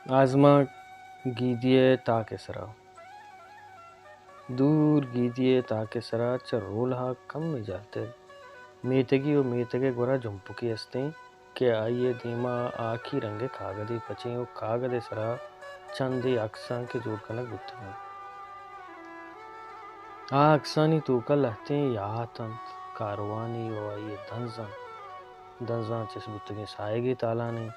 آزما گیدیے تاکہ سرا دور گیدیے تاکہ سرا چہ رولہا کم میں جاتے میتگی و میتگے گورا جمپکی استیں کہ آئیے دیما آکھی رنگے کاغذی پچیں و کاغذ سرا چندے عکساں کے جوڑ کنک گتگاں عکسانی توکا لہتیں یاتنت کاروانی و آئیے دنزاں چس گتگیں سائگی تالانے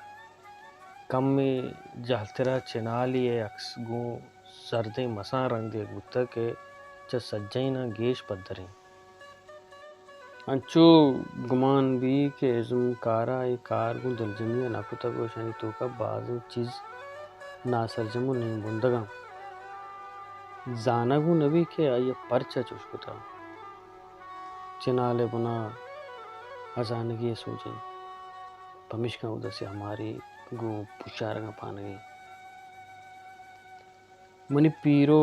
کم میں جہلترا چنالی عکس گوں زردیں مساں رنگ دے گتگ کہ چہ سجّینہ گیش پدریں انچو گمان بھی کہ ازم کارا اے کار گوں دلجمیہ نہ کتگ و شانی توکا بھازیں چیز ناسرجم و نیم بندگاں زانگوں نبی کہ آئیے پرچہ چوش کتا چنالے بنا ہزانگی سوجیں پمشکاں او داسے ہماری گوں پشارگاں پانگیں منی پیرو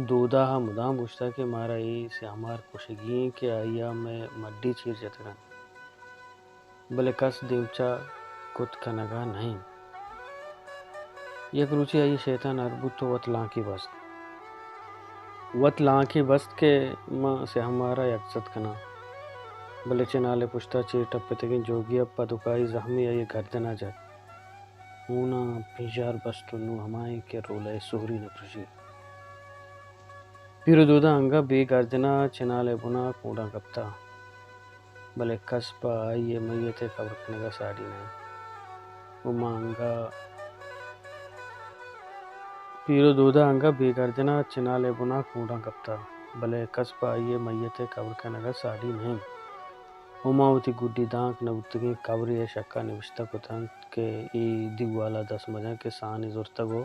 دوداہا مدام گوشتا کہ مارا ای سے ہمار کشگیں کہ آئیا میں مڈی چیر جتگن بلے کس دیوچہ کت کنگا نہیں یک روچی آئیے شیطان اربو تو وت لانکی بست کہ ماں سے ہمارا یکزت کنا بلے چنالے پشتا چیر ٹپتگیں جوگی اپا دکائی زخمی آئیے گردنہ جت اونا پنژار بست و نو ہمائیں کہ رولہ سہری نہ پرژی پیرو دودہ انگا بے گردنہ چنالے بنا کونڈاں کپتا بلے کس پا آئیے میتے قبر کنگا ساڑی نہیں پیرو دودہ انگا بے گردنہ چنالے بنا کونڈاں کپتا بلے کس پا آئیے میتے قبر کنگا ساڑی نہیں ہما وتی گڈی دانک نبوتگیں قبرے آ شکا نوشتہ کتنت کہ ای دیوالا دس مجہ کہ سانی زرتگو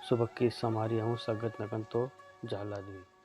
صبح کی سماری ہوں سگت نکن تو جہلاد بھی